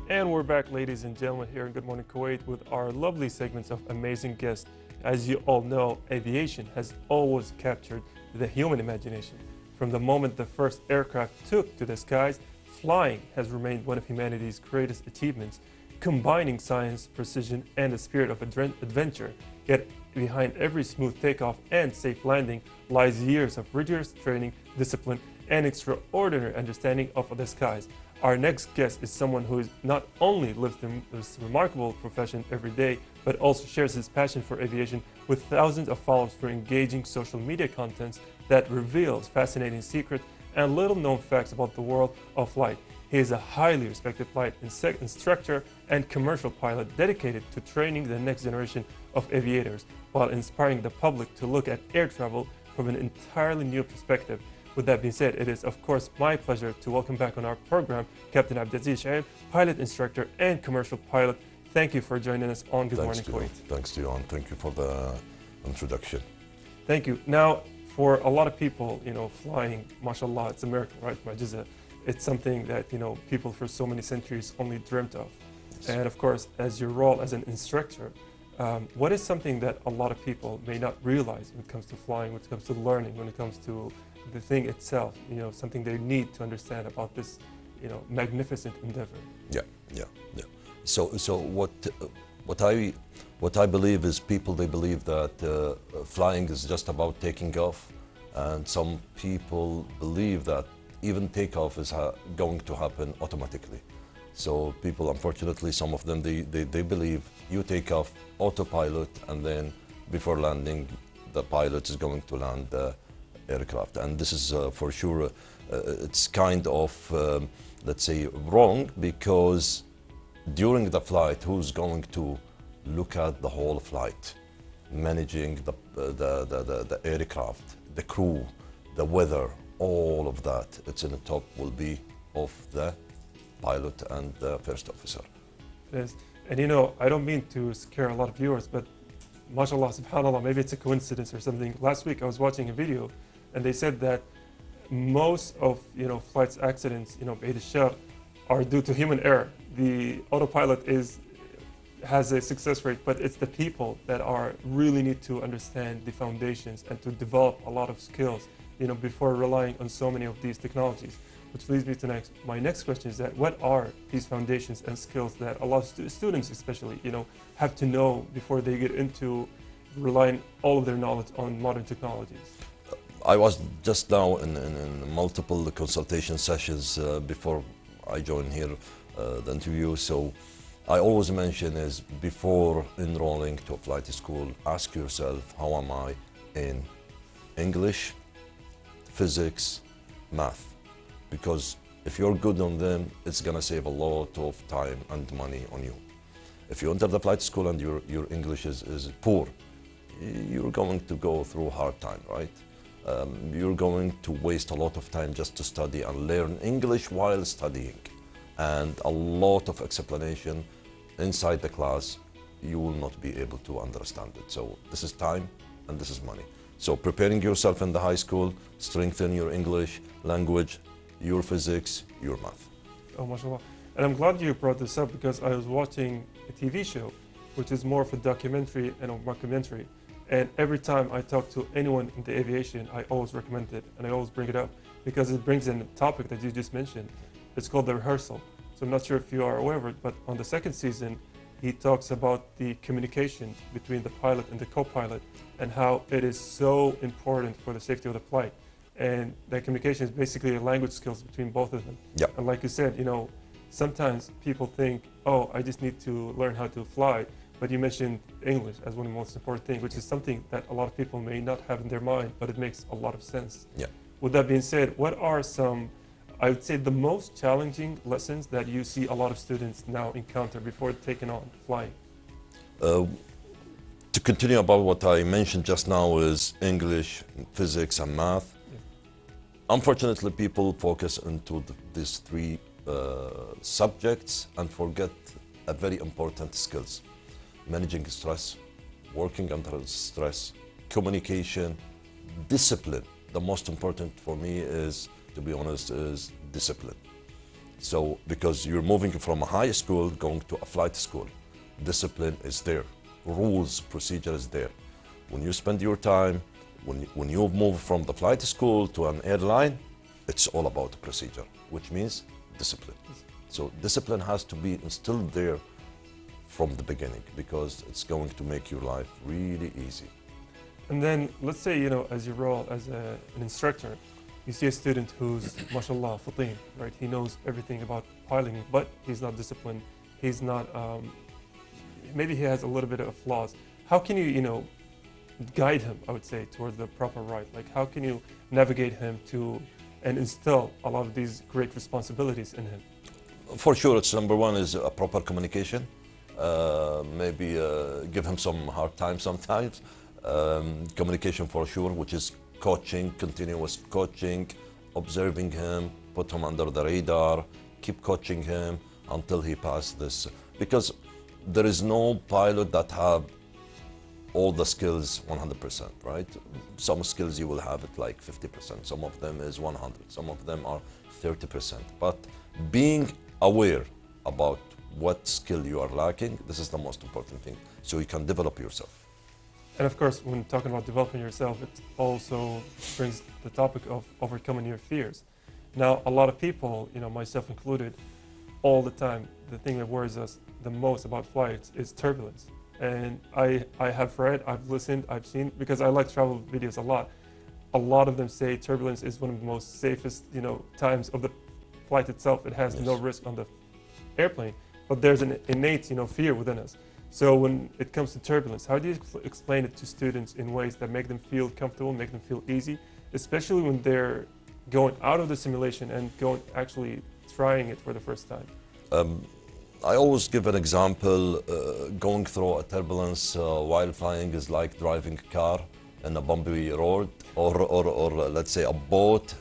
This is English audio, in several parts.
And we're back, ladies and gentlemen, here in Good Morning Kuwait with our lovely segments of amazing guests. As you all know, aviation has always captured the human imagination. From the moment the first aircraft took to the skies, flying has remained one of humanity's greatest achievements, combining science, precision, and a spirit of adventure. Yet behind every smooth takeoff and safe landing lies years of rigorous training, discipline, and extraordinary understanding of the skies. Our next guest is someone who not only lives this remarkable profession every day, but also shares his passion for aviation with thousands of followers through engaging social media contents that reveals fascinating secrets and little-known facts about the world of flight. He is a highly respected flight instructor and commercial pilot dedicated to training the next generation of aviators while inspiring the public to look at air travel from an entirely new perspective. With that being said, it is of course my pleasure to welcome back on our program Captain Abdulaziz, pilot instructor and commercial pilot. Thank you for joining us on Good Morning Kuwait. Thanks to you, and thank you for the introduction. Thank you. Now, for a lot of people, flying, mashallah, it's a miracle, right? It's something that, people for so many centuries only dreamt of. Yes. And of course, as your role as an instructor, what is something that a lot of people may not realize when it comes to flying, when it comes to learning, when it comes to the thing itself, something they need to understand about this, magnificent endeavor? Yeah. So what I believe is they believe that flying is just about taking off, and some people believe that even takeoff is going to happen automatically. So people, unfortunately, some of them, they believe you take off autopilot, and then before landing, the pilot is going to land the aircraft. And this is for sure, it's kind of, let's say, wrong, because during the flight, who's going to look at the whole flight, managing the aircraft, the crew, the weather, all of that, it's in the top will be of the pilot and the first officer. Yes. And I don't mean to scare a lot of viewers, but mashallah, subhanallah, maybe it's a coincidence or something. Last week I was watching a video and they said that most of flights accidents, are due to human error. The autopilot has a success rate, but it's the people that really need to understand the foundations and to develop a lot of skills, before relying on so many of these technologies. Which leads me to my next question is that what are these foundations and skills that a lot of students especially, have to know before they get into relying all of their knowledge on modern technologies? I was just now in multiple consultation sessions before I joined here, the interview. So I always mention is before enrolling to a flight school, ask yourself, how am I in English, physics, math? Because if you're good on them, it's going to save a lot of time and money on you. If you enter the flight school and your English is poor, you're going to go through a hard time, right? You're going to waste a lot of time just to study and learn English while studying. And a lot of explanation inside the class, you will not be able to understand it. So this is time and this is money. So preparing yourself in the high school, strengthen your English language, your physics, your math. Oh, mashallah. And I'm glad you brought this up because I was watching a TV show, which is more of a documentary and a mockumentary. And every time I talk to anyone in the aviation, I always recommend it and I always bring it up because it brings in a topic that you just mentioned. It's called the rehearsal. So I'm not sure if you are aware of it, but on the second season, he talks about the communication between the pilot and the co-pilot and how it is so important for the safety of the flight. And that communication is basically a language skills between both of them. Yeah. And like you said, sometimes people think, oh, I just need to learn how to fly. But you mentioned English as one of the most important things, which is something that a lot of people may not have in their mind, but it makes a lot of sense. Yeah. With that being said, what are some, I would say, the most challenging lessons that you see a lot of students now encounter before taking on flying? To continue about what I mentioned just now is English, physics, and math. Yeah. Unfortunately, people focus into these three subjects and forget a very important skills. Managing stress, working under stress, communication, discipline. The most important for me is, to be honest, is discipline. So because you're moving from a high school going to a flight school, discipline is there, rules, procedure is there. When you spend your time, when you move from the flight school to an airline, it's all about procedure, which means discipline. So discipline has to be instilled there from the beginning, because it's going to make your life really easy. And then let's say, you know, as your role as an instructor, you see a student who's, mashallah, fatin, right? He knows everything about piloting, but he's not disciplined. He's not, maybe he has a little bit of flaws. How can you, you know, guide him, I would say, towards the proper right? Like, how can you navigate him to, and instill a lot of these great responsibilities in him? For sure, it's number one is a proper communication. Maybe give him some hard time sometimes. Communication for sure, which is coaching, continuous coaching, observing him, put him under the radar, keep coaching him until he passes this. Because there is no pilot that have all the skills 100%, right? Some skills you will have it like 50%, some of them is 100, some of them are 30%. But being aware about what skill you are lacking, this is the most important thing, so you can develop yourself. And of course, when talking about developing yourself, it also brings the topic of overcoming your fears. Now, a lot of people, you know, myself included, all the time, the thing that worries us the most about flights is turbulence. And I have read, I've listened, I've seen, because I like travel videos a lot. A lot of them say turbulence is one of the most safest, you know, times of the flight itself. It has no risk on the airplane, but there's an innate, you know, fear within us. So when it comes to turbulence, how do you explain it to students in ways that make them feel comfortable, make them feel easy, especially when they're going out of the simulation and actually trying it for the first time? I always give an example. Going through a turbulence while flying is like driving a car in a bumpy road, or let's say a boat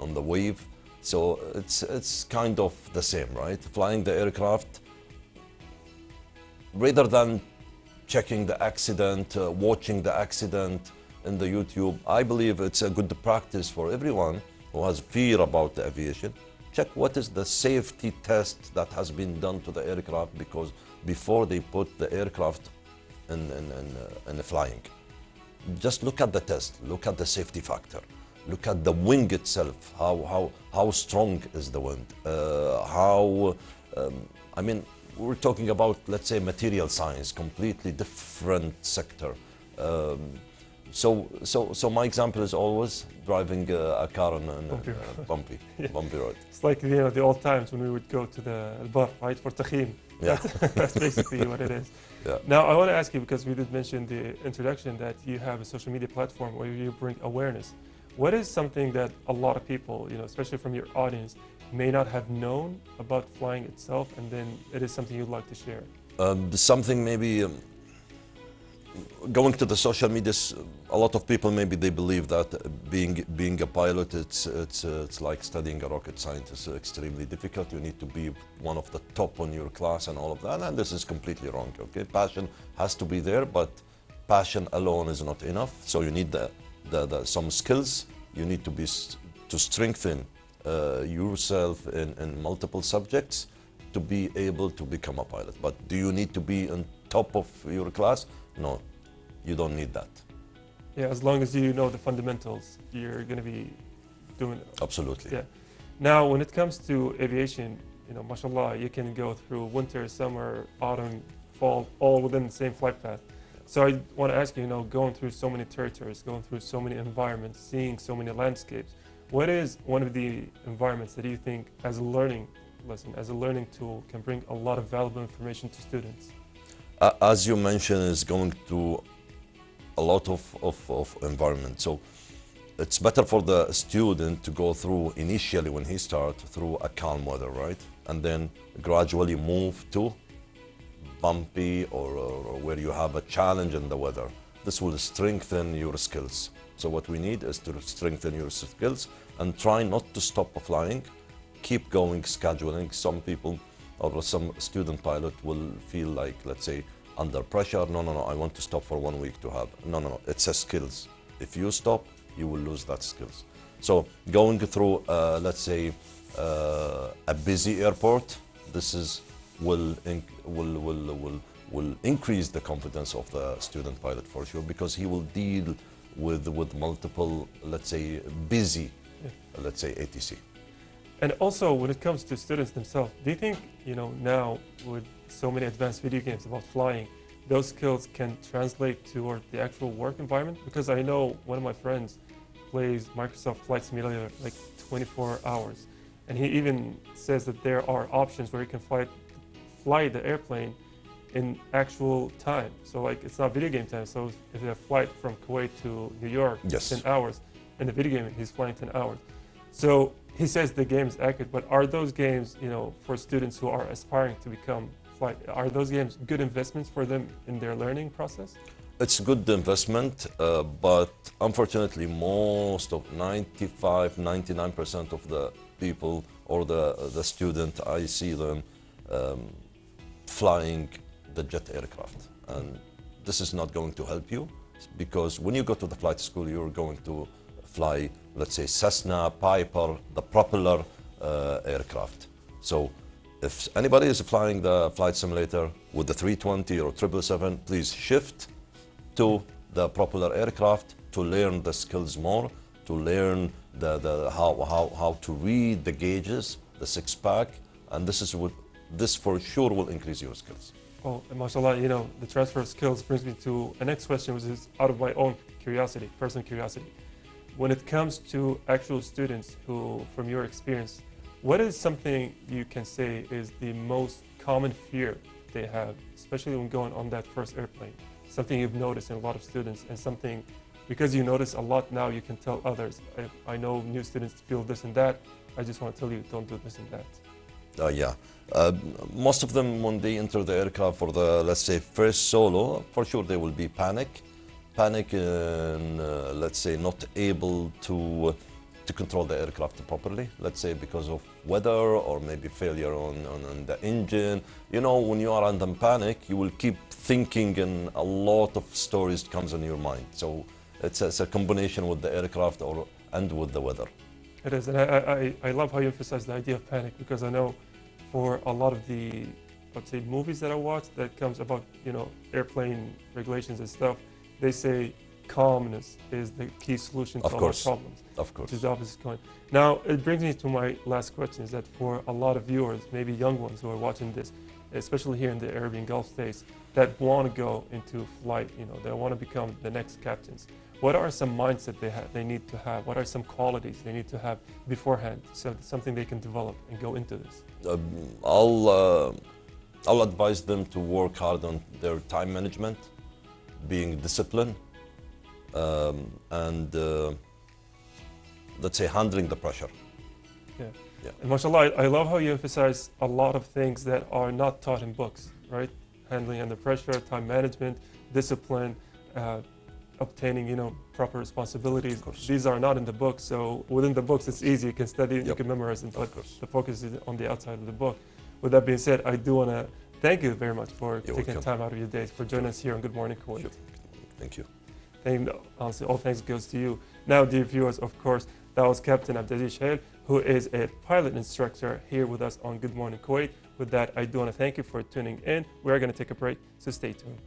on the wave. So it's kind of the same, right? Flying the aircraft, rather than checking the accident, watching the accident in the YouTube, I believe it's a good practice for everyone who has fear about the aviation. Check what is the safety test that has been done to the aircraft, because before they put the aircraft in flying. Just look at the test, look at the safety factor, look at the wing itself, how strong is the wind, I mean, we're talking about, let's say, material science, completely different sector. So my example is always driving a car on a bumpy road. It's like, you know, the old times when we would go to the bar, right, for takhim. Yeah. That's basically what it is. Yeah. Now, I want to ask you, because we did mention the introduction that you have a social media platform where you bring awareness. What is something that a lot of people, you know, especially from your audience, may not have known about flying itself, and then it is something you'd like to share? Something maybe going to the social media. A lot of people maybe they believe that being a pilot it's like studying a rocket science. It's extremely difficult. You need to be one of the top on your class and all of that, and this is completely wrong. Okay, passion has to be there, but passion alone is not enough. So you need some skills. You need to strengthen yourself in multiple subjects to be able to become a pilot. But do you need to be on top of your class? No, you don't need that. Yeah, as long as you know the fundamentals, you're going to be doing it. Absolutely. Yeah. Now, when it comes to aviation, you know, mashallah, you can go through winter, summer, autumn, fall, all within the same flight path. So I want to ask you, you know, going through so many territories, going through so many environments, seeing so many landscapes, what is one of the environments that you think, as a learning lesson, as a learning tool, can bring a lot of valuable information to students? As you mentioned, is going through a lot of environment. So it's better for the student to go through initially, when he starts, through a calm weather, right? And then gradually move to bumpy or where you have a challenge in the weather. This will strengthen your skills. So what we need is to strengthen your skills and try not to stop flying. Keep going, scheduling. Some people or some student pilot will feel like, let's say, under pressure. No, I want to stop for 1 week to have. No, it's a skills. If you stop, you will lose that skills. So going through, let's say, a busy airport, this is will increase the confidence of the student pilot for sure, because he will deal with multiple, let's say, busy, let's say, ATC. And also, when it comes to students themselves, do you think, you know, now with so many advanced video games about flying, those skills can translate toward the actual work environment? Because I know one of my friends plays Microsoft Flight Simulator like 24 hours. And he even says that there are options where you can fly the airplane in actual time. So like, it's not video game time. So if you have a flight from Kuwait to New York, yes, 10 hours. In the video game, he's flying 10 hours. So he says the game is accurate, but are those games, you know, for students who are aspiring to become flight, are those games good investments for them in their learning process? It's good investment, but unfortunately, most of 95, 99% of the people or the student, I see them flying the jet aircraft. And this is not going to help you, because when you go to the flight school, you're going to fly, let's say, Cessna, Piper, the propeller aircraft. So if anybody is flying the flight simulator with the 320 or 777, please shift to the propeller aircraft to learn the skills more, to learn how to read the gauges, the six-pack, and this for sure will increase your skills. Oh, and mashallah, you know, the transfer of skills brings me to a next question, which is out of my own curiosity, personal curiosity. When it comes to actual students who, from your experience, what is something you can say is the most common fear they have, especially when going on that first airplane? Something you've noticed in a lot of students, and something, because you notice a lot now, you can tell others. I know new students feel this and that. I just want to tell you, don't do this and that. Yeah. Most of them, when they enter the aircraft for the, let's say, first solo, for sure they will be panic and, let's say, not able to control the aircraft properly, let's say because of weather or maybe failure on the engine. You know, when you are under panic, you will keep thinking and a lot of stories comes in your mind. So it's a combination with the aircraft and with the weather. It is, and I love how you emphasize the idea of panic, because I know for a lot of the, let's say, movies that I watch that comes about, you know, airplane regulations and stuff, they say calmness is the key solution to all our problems. Of course. Which is the opposite coin. Now, it brings me to my last question, is that for a lot of viewers, maybe young ones who are watching this, especially here in the Arabian Gulf states, that want to go into flight, you know, they want to become the next captains. What are some mindset they need to have? What are some qualities they need to have beforehand, so something they can develop and go into this? I'll advise them to work hard on their time management, being disciplined, and let's say handling the pressure. Yeah. Yeah. And mashallah, I love how you emphasize a lot of things that are not taught in books, right? Handling under pressure, time management, discipline, obtaining, you know, proper responsibilities. These are not in the book, so within the books it's easy, you can study, you can memorize them, but the focus is on the outside of the book. With that being said, I do want to thank you very much for taking time out of your days for joining us here on Good Morning Kuwait. Sure. Thank you. Honestly, all thanks goes to you. Now, dear viewers, of course, that was Captain Abdulaziz, who is a pilot instructor here with us on Good Morning Kuwait. With that, I do want to thank you for tuning in. We are going to take a break, so stay tuned.